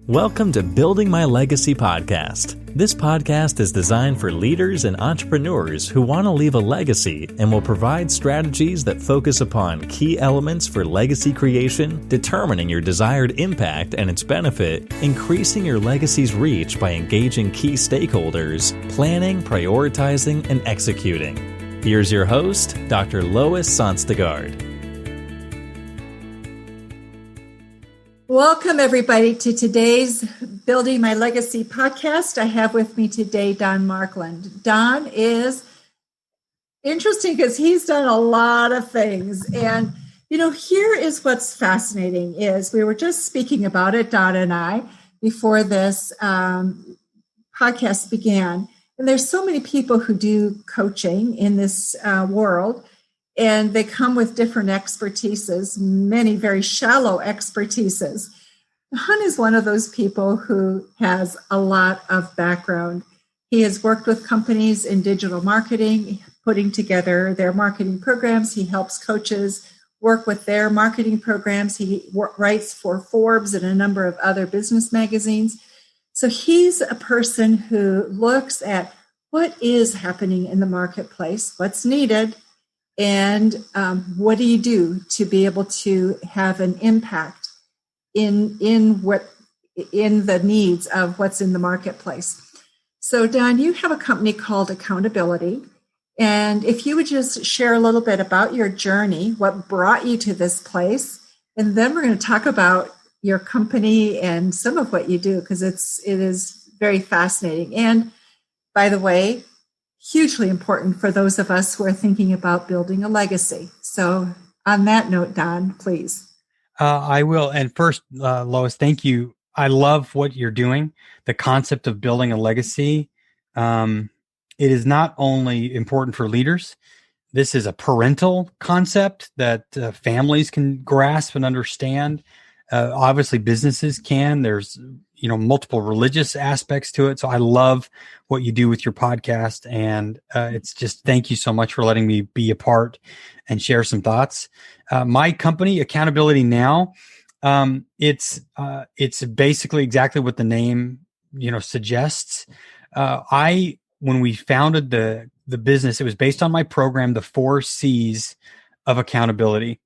Welcome to Building My Legacy podcast. This podcast is designed for leaders and entrepreneurs who want to leave a legacy and will provide strategies that focus upon key elements for legacy creation, determining your desired impact and its benefit, increasing your legacy's reach by engaging key stakeholders, planning, prioritizing, and executing. Here's your host, Dr. Lois Sonstegard. Welcome, everybody, to today's Building My Legacy podcast. I have with me today Don Markland. Don is interesting because he's done a lot of things. And, here is what's fascinating is we were just speaking about it, Don and I, before this podcast began. And there's so many people who do coaching in this world. And they come with different expertises, many very shallow expertises. Don is one of those people who has a lot of background. He has worked with companies in digital marketing, putting together their marketing programs. He helps coaches work with their marketing programs. He writes for Forbes and a number of other business magazines. So he's a person who looks at what is happening in the marketplace, what's needed, and what do you do to be able to have an impact in the needs of what's in the marketplace? So, Don, you have a company called Accountability. And if you would just share a little bit about your journey, what brought you to this place, and then we're going to talk about your company and some of what you do, because it is very fascinating. And by the way, hugely important for those of us who are thinking about building a legacy. So on that note, Don, please. I will. And first, Lois, thank you. I love what you're doing. The concept of building a legacy. It is not only important for leaders. This is a parental concept that families can grasp and understand. Obviously, businesses can. There's multiple religious aspects to it. So I love what you do with your podcast. And it's just, thank you so much for letting me be a part and share some thoughts. My company, Accountability Now, it's basically exactly what the name, suggests. When we founded the business, it was based on my program, the 4 C's of accountability.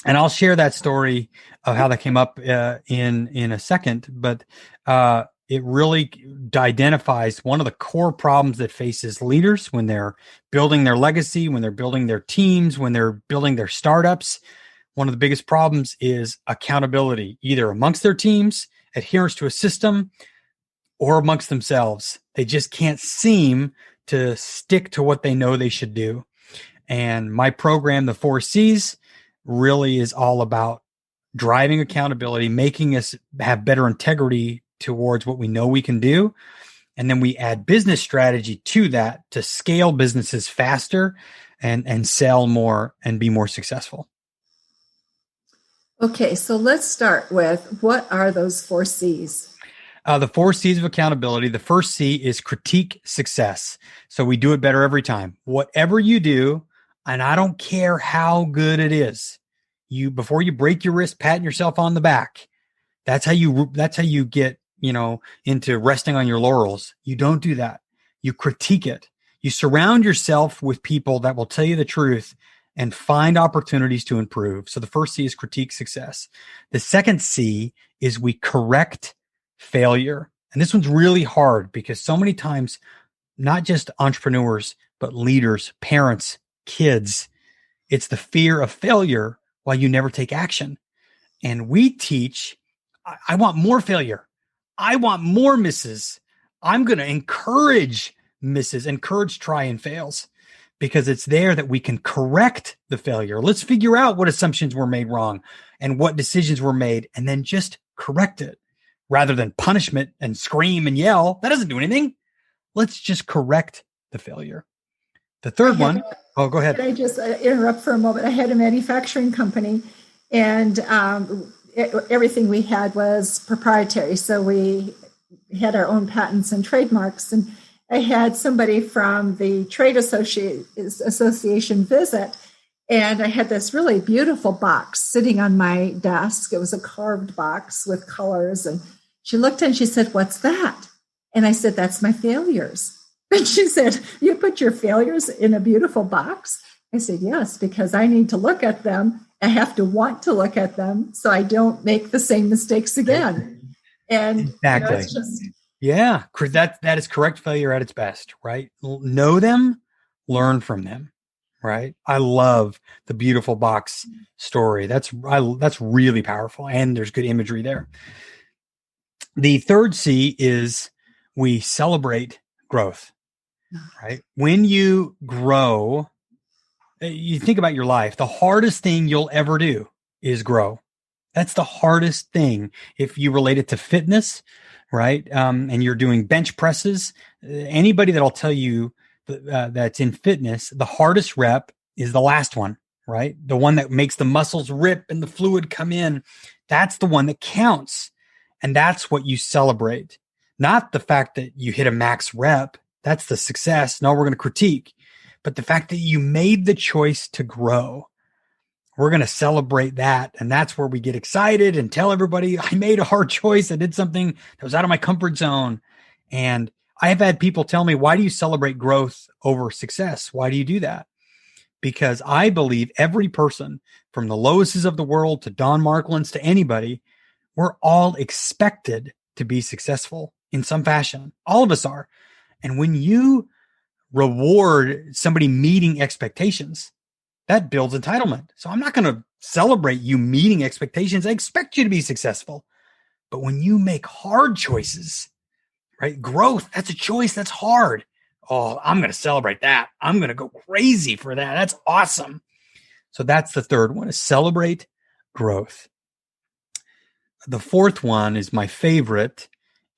And I'll share that story of how that came up in a second, but it really identifies one of the core problems that faces leaders when they're building their legacy, when they're building their teams, when they're building their startups. One of the biggest problems is accountability, either amongst their teams, adherence to a system, or amongst themselves. They just can't seem to stick to what they know they should do. And my program, the 4 C's, really is all about driving accountability, making us have better integrity towards what we know we can do. And then we add business strategy to that to scale businesses faster and sell more and be more successful. Okay, so let's start with, what are those 4 C's? The 4 C's of accountability. The first C is critique success. So we do it better every time. Whatever you do, and I don't care how good it is, before you break your wrist, patting yourself on the back. That's how you get, into resting on your laurels. You don't do that. You critique it. You surround yourself with people that will tell you the truth and find opportunities to improve. So the first C is critique success. The second C is we correct failure. And this one's really hard because so many times, not just entrepreneurs, but leaders, parents, kids, it's the fear of failure while you never take action. And we teach, I want more failure. I want more misses. I'm going to encourage misses, encourage try and fails, because it's there that we can correct the failure. Let's figure out what assumptions were made wrong and what decisions were made, and then just correct it rather than punishment and scream and yell. That doesn't do anything. Let's just correct the failure. The third one. Oh, go ahead. Can I just interrupt for a moment? I had a manufacturing company, and everything we had was proprietary. So we had our own patents and trademarks. And I had somebody from the trade association visit, and I had this really beautiful box sitting on my desk. It was a carved box with colors, and She looked and she said, "What's that?" And I said, "That's my failures." And she said, "You put your failures in a beautiful box?" I said, "Yes, because I need to look at them. I have to want to look at them so I don't make the same mistakes again." And exactly. it's just, yeah, that is correct failure at its best, right? Know them, learn from them, right? I love the beautiful box story. That's really powerful, and there's good imagery there. The third C is we celebrate growth, right? When you grow, you think about your life, the hardest thing you'll ever do is grow. That's the hardest thing. If you relate it to fitness, right? And you're doing bench presses, anybody that'll tell you that's in fitness, the hardest rep is the last one, right? The one that makes the muscles rip and the fluid come in. That's the one that counts. And that's what you celebrate. Not the fact that you hit a max rep. That's the success. No, we're going to critique. But the fact that you made the choice to grow, we're going to celebrate that. And that's where we get excited and tell everybody, I made a hard choice. I did something that was out of my comfort zone. And I have had people tell me, why do you celebrate growth over success? Why do you do that? Because I believe every person, from the Loises of the world to Don Marklands to anybody, we're all expected to be successful in some fashion. All of us are. And when you reward somebody meeting expectations, that builds entitlement. So I'm not going to celebrate you meeting expectations. I expect you to be successful. But when you make hard choices, right? Growth, that's a choice. That's hard. Oh, I'm going to celebrate that. I'm going to go crazy for that. That's awesome. So that's the third one, is celebrate growth. The fourth one is my favorite.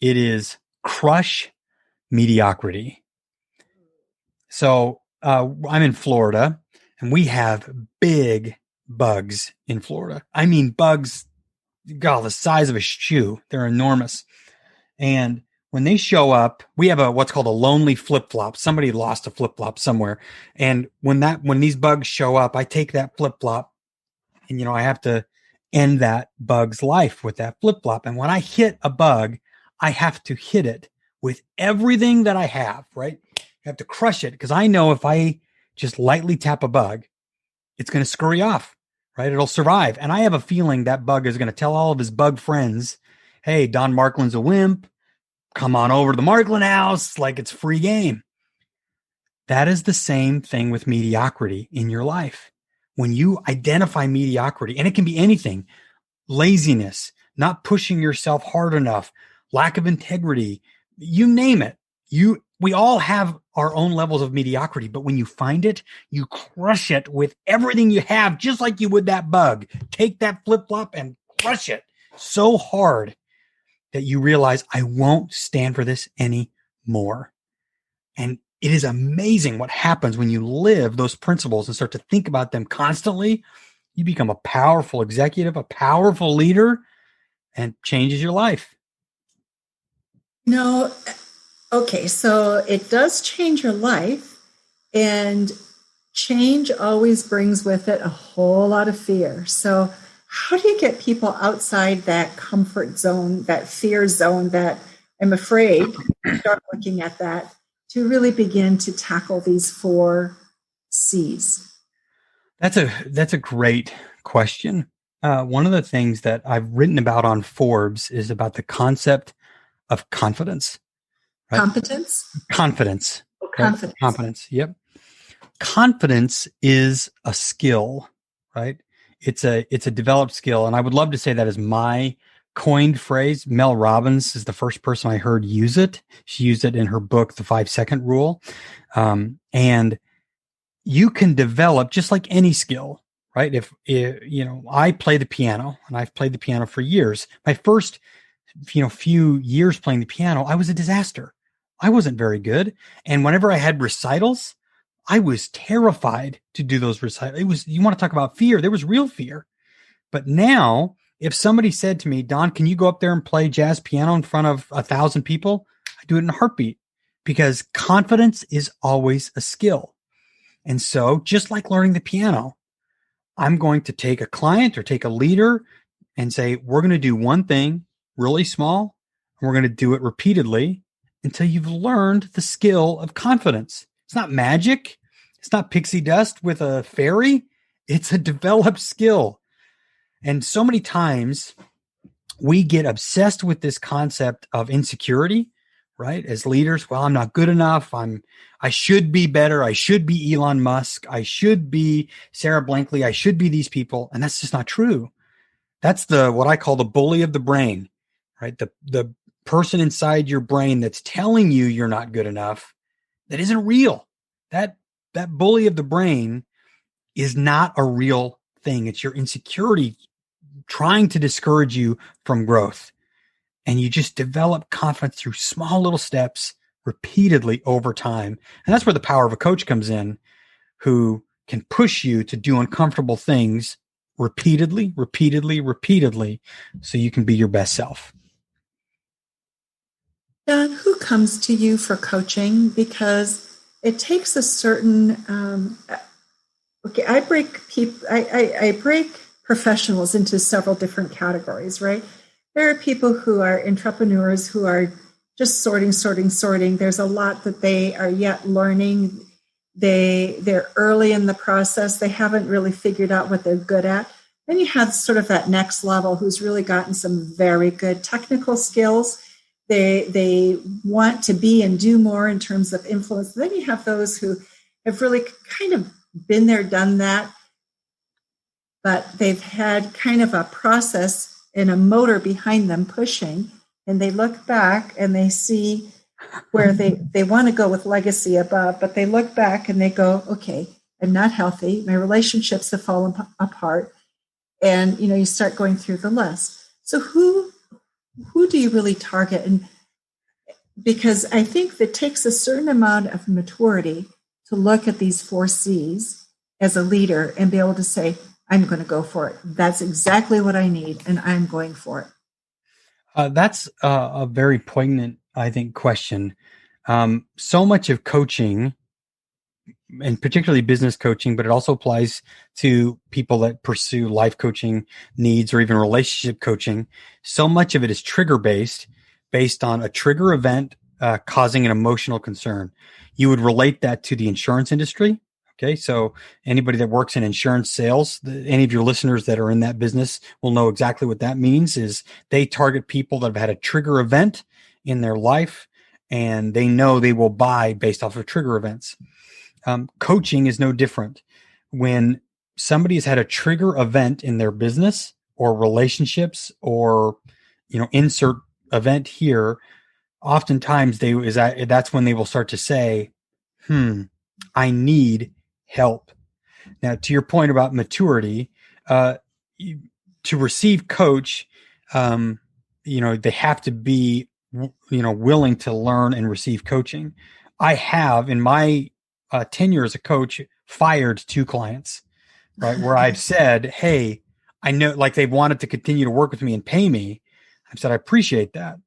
It is crush mediocrity. So I'm in Florida, and we have big bugs in Florida. I mean, bugs, God, the size of a shoe. They're enormous. And when they show up, we have what's called a lonely flip-flop. Somebody lost a flip-flop somewhere. And when these bugs show up, I take that flip-flop and, I have to end that bug's life with that flip-flop. And when I hit a bug, I have to hit it with everything that I have, right? I have to crush it, because I know if I just lightly tap a bug, it's going to scurry off, right? It'll survive. And I have a feeling that bug is going to tell all of his bug friends, hey, Don Markland's a wimp. Come on over to the Markland house, like it's free game. That is the same thing with mediocrity in your life. When you identify mediocrity, and it can be anything, laziness, not pushing yourself hard enough, lack of integrity, you name it. We all have our own levels of mediocrity, but when you find it, you crush it with everything you have, just like you would that bug. Take that flip-flop and crush it so hard that you realize, I won't stand for this anymore. And it is amazing what happens when you live those principles and start to think about them constantly. You become a powerful executive, a powerful leader, and changes your life. Okay, so it does change your life, and change always brings with it a whole lot of fear. So how do you get people outside that comfort zone, that fear zone, that I'm afraid, start looking at that, to really begin to tackle these 4 C's? That's a great question. One of the things that I've written about on Forbes is about the concept of confidence. Right? Confidence. Confidence. Confidence. Yep. Confidence is a skill, right? It's a developed skill. And I would love to say that is my coined phrase. Mel Robbins is the first person I heard use it. She used it in her book, The 5-Second Rule. And you can develop just like any skill, right? If I play the piano, and I've played the piano for years. My first, few years playing the piano, I was a disaster. I wasn't very good. And whenever I had recitals, I was terrified to do those recitals. You want to talk about fear? There was real fear. But now, if somebody said to me, Don, can you go up there and play jazz piano in front of 1,000 people? I do it in a heartbeat, because confidence is always a skill. And so just like learning the piano, I'm going to take a client or take a leader and say, we're going to do one thing really small, And we're going to do it repeatedly until you've learned the skill of confidence. It's not magic. It's not pixie dust with a fairy. It's a developed skill. And so many times we get obsessed with this concept of insecurity, right? As leaders, well, I'm not good enough. I should be better. I should be Elon Musk. I should be Sarah Blankley. I should be these people. And that's just not true. That's what I call the bully of the brain, right? The person inside your brain that's telling you you're not good enough, that isn't real. That bully of the brain is not a real thing. It's your insecurity trying to discourage you from growth. And you just develop confidence through small little steps repeatedly over time. And that's where the power of a coach comes in, who can push you to do uncomfortable things repeatedly, so you can be your best self. Don, who comes to you for coaching? Because it takes a certain, I break professionals into several different categories, right? There are people who are entrepreneurs who are just sorting. There's a lot that they are yet learning. They're early in the process. They haven't really figured out what they're good at. Then you have sort of that next level who's really gotten some very good technical skills. They want to be and do more in terms of influence. Then you have those who have really kind of been there, done that, but they've had kind of a process and a motor behind them pushing, and they look back and they see where they want to go with legacy above, but they look back and they go, okay, I'm not healthy. My relationships have fallen apart. And, you start going through the list. So who do you really target? And because I think that takes a certain amount of maturity to look at these 4 C's as a leader and be able to say, I'm going to go for it. That's exactly what I need, and I'm going for it. That's a very poignant, I think, question. So much of coaching, and particularly business coaching, but it also applies to people that pursue life coaching needs or even relationship coaching. So much of it is trigger based on a trigger event causing an emotional concern. You would relate that to the insurance industry. Okay, so anybody that works in insurance sales, any of your listeners that are in that business will know exactly what that means. Is they target people that have had a trigger event in their life, and they know they will buy based off of trigger events. Coaching is no different. When somebody has had a trigger event in their business or relationships or, insert event here, oftentimes that's when they will start to say, I need help. Now, to your point about maturity, to receive coach, they have to be, willing to learn and receive coaching. I have, in my tenure as a coach, fired 2 clients, right? Where I've said, hey, I know, like, they wanted to continue to work with me and pay me. I've said, I appreciate that,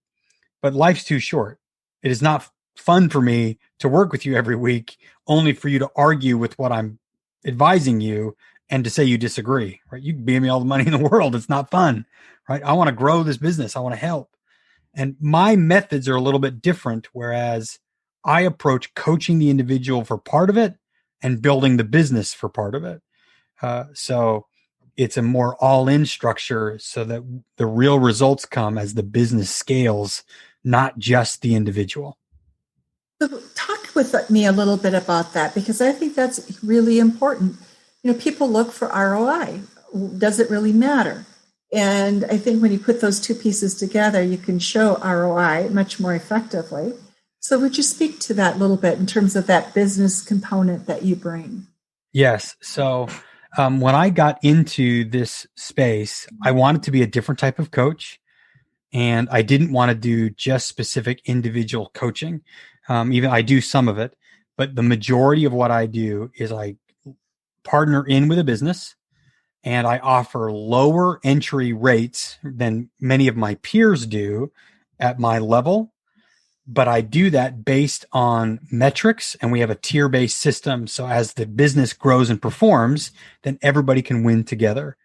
but life's too short. It is not fun for me to work with you every week, only for you to argue with what I'm advising you and to say you disagree, right? You can pay me all the money in the world. It's not fun, right? I want to grow this business. I want to help. And my methods are a little bit different, whereas I approach coaching the individual for part of it and building the business for part of it. So it's a more all-in structure so that the real results come as the business scales, not just the individual. So talk with me a little bit about that, because I think that's really important. People look for ROI. Does it really matter? And I think when you put those 2 pieces together, you can show ROI much more effectively. So would you speak to that a little bit in terms of that business component that you bring? Yes. So when I got into this space, I wanted to be a different type of coach, and I didn't want to do just specific individual coaching. Even I do some of it, but the majority of what I do is I partner in with a business, and I offer lower entry rates than many of my peers do at my level. But I do that based on metrics, and we have a tier-based system. So as the business grows and performs, then everybody can win together.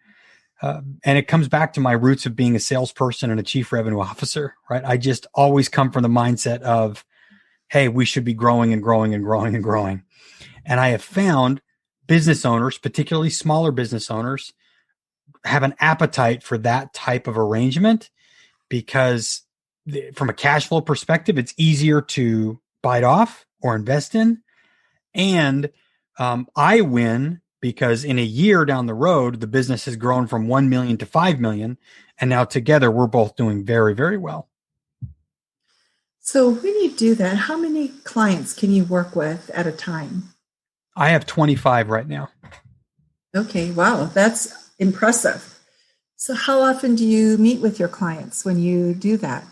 And it comes back to my roots of being a salesperson and a chief revenue officer, right? I just always come from the mindset of, hey, we should be growing and growing and growing and growing. And I have found business owners, particularly smaller business owners, have an appetite for that type of arrangement because from a cash flow perspective, it's easier to bite off or invest in. And I win because in a year down the road, the business has grown from 1 million to 5 million. And now together, we're both doing very, very well. So when you do that, how many clients can you work with at a time? I have 25 right now. Okay, wow, that's impressive. So how often do you meet with your clients when you do that?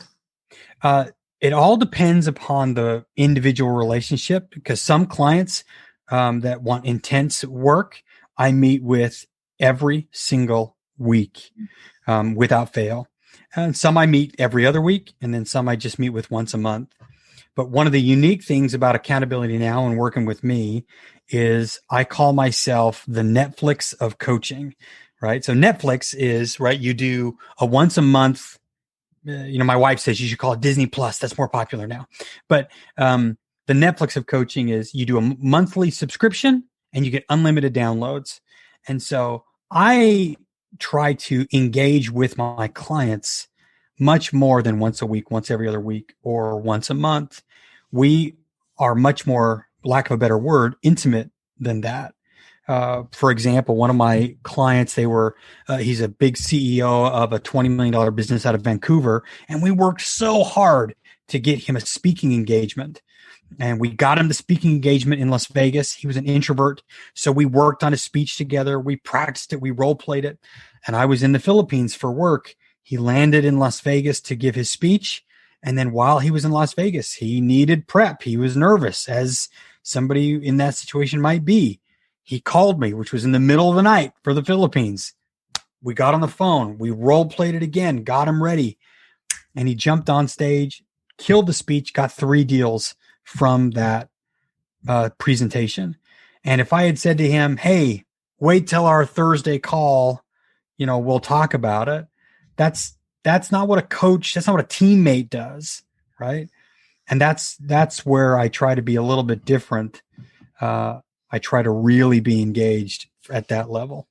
It all depends upon the individual relationship because some clients that want intense work, I meet with every single week without fail. And some I meet every other week, and then some I just meet with once a month. But one of the unique things about Accountability Now and working with me is I call myself the Netflix of coaching, right? So Netflix is, right, you do a once a month, my wife says you should call it Disney Plus. That's more popular now. But the Netflix of coaching is you do a monthly subscription and you get unlimited downloads. And so I try to engage with my clients much more than once a week, once every other week, or once a month. We are much more, lack of a better word, intimate than that. For example, one of my clients, he's a big CEO of a $20 million business out of Vancouver. And we worked so hard to get him a speaking engagement. And we got him the speaking engagement in Las Vegas. He was an introvert. So we worked on his speech together. We practiced it. We role played it. And I was in the Philippines for work. He landed in Las Vegas to give his speech. And then while he was in Las Vegas, he needed prep. He was nervous, as somebody in that situation might be. He called me, which was in the middle of the night for the Philippines. We got on the phone. We role played it again, got him ready. And he jumped on stage, killed the speech, got 3 deals from that presentation. And if I had said to him, hey, wait till our Thursday call, we'll talk about it. That's not what a coach, that's not what a teammate does. Right. And that's where I try to be a little bit different. I try to really be engaged at that level.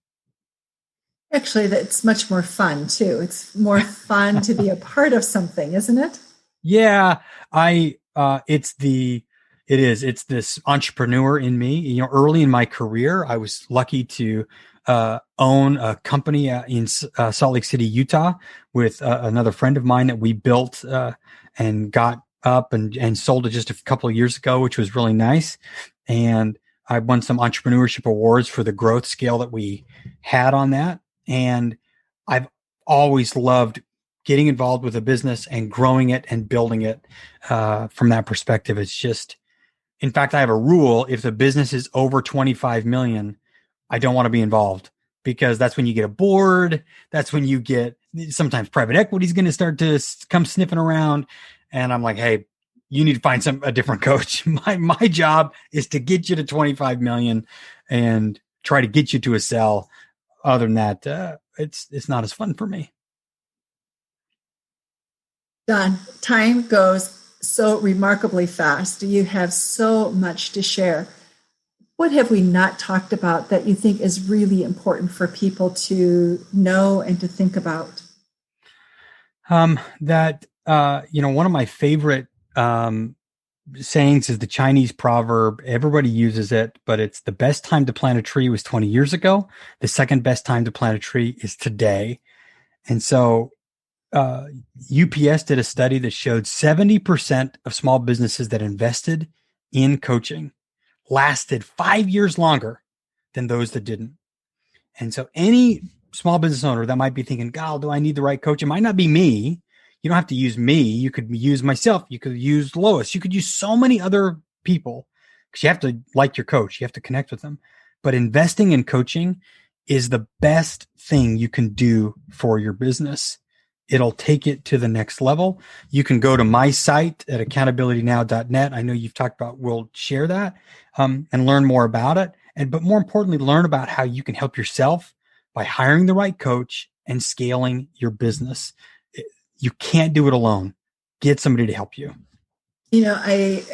Actually, that's much more fun too. It's more fun to be a part of something, isn't it? Yeah. It's this entrepreneur in me. Early in my career, I was lucky to own a company in Salt Lake City, Utah, with another friend of mine that we built and got up and sold it just a couple of years ago, which was really nice. And I won some entrepreneurship awards for the growth scale that we had on that. And I've always loved getting involved with a business and growing it and building it from that perspective. It's just, in fact, I have a rule. If the business is over 25 million, I don't want to be involved because that's when you get a board. That's when you get sometimes private equity is going to start to come sniffing around. And I'm like, hey, you need to find a different coach. My job is to get you to 25 million and try to get you to a sell. Other than that, it's not as fun for me. Don, time goes so remarkably fast. You have so much to share. What have we not talked about that you think is really important for people to know and to think about? One of my favorite sayings is the Chinese proverb. Everybody uses it, but it's the best time to plant a tree was 20 years ago. The second best time to plant a tree is today. And so UPS did a study that showed 70% of small businesses that invested in coaching lasted 5 years longer than those that didn't. And so any small business owner that might be thinking, God, do I need the right coach? It might not be me. You don't have to use me. You could use myself. You could use Lois. You could use so many other people because you have to like your coach. You have to connect with them. But investing in coaching is the best thing you can do for your business. It'll take it to the next level. You can go to my site at accountabilitynow.net. I know you've talked about, we'll share that and learn more about it. But more importantly, learn about how you can help yourself by hiring the right coach and scaling your business. You can't do it alone. Get somebody to help you. I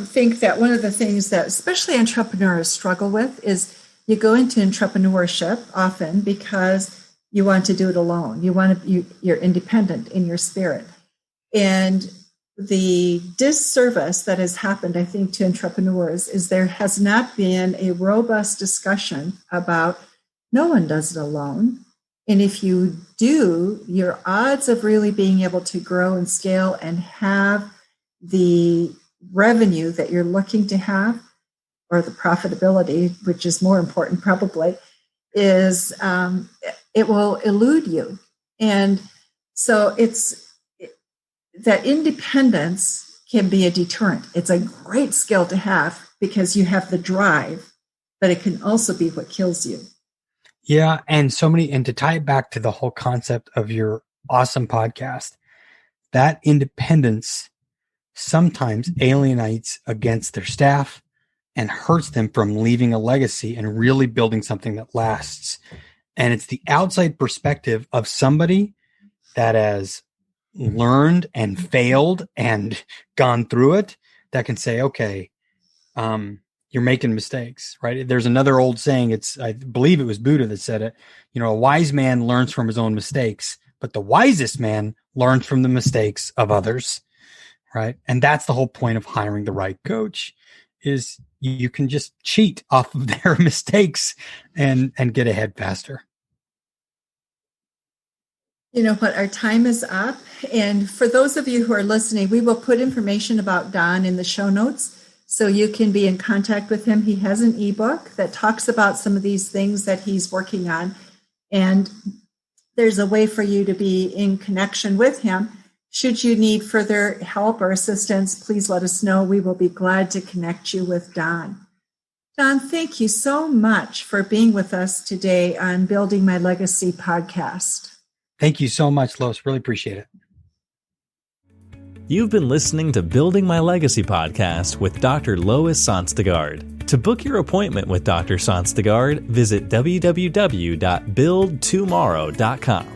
think that one of the things that especially entrepreneurs struggle with is you go into entrepreneurship often because you want to do it alone. You're independent in your spirit. And the disservice that has happened, I think, to entrepreneurs is there has not been a robust discussion about no one does it alone. And if you do, your odds of really being able to grow and scale and have the revenue that you're looking to have, or the profitability, which is more important probably, is it will elude you. And so that independence can be a deterrent. It's a great skill to have because you have the drive, but it can also be what kills you. Yeah. And to tie it back to the whole concept of your awesome podcast, that independence sometimes alienates against their staff and hurts them from leaving a legacy and really building something that lasts. And it's the outside perspective of somebody that has learned and failed and gone through it that can say, okay, you're making mistakes, right? There's another old saying, I believe it was Buddha that said it, a wise man learns from his own mistakes, but the wisest man learns from the mistakes of others, right? And that's the whole point of hiring the right coach, is you can just cheat off of their mistakes and get ahead faster. You know what? Our time is up. And for those of you who are listening, we will put information about Don in the show notes so you can be in contact with him. He has an ebook that talks about some of these things that he's working on. And there's a way for you to be in connection with him. Should you need further help or assistance, please let us know. We will be glad to connect you with Don. Don, thank you so much for being with us today on Building My Legacy podcast. Thank you so much, Lois. Really appreciate it. You've been listening to Building My Legacy podcast with Dr. Lois Sonstegard. To book your appointment with Dr. Sonstegard, visit www.buildtomorrow.com.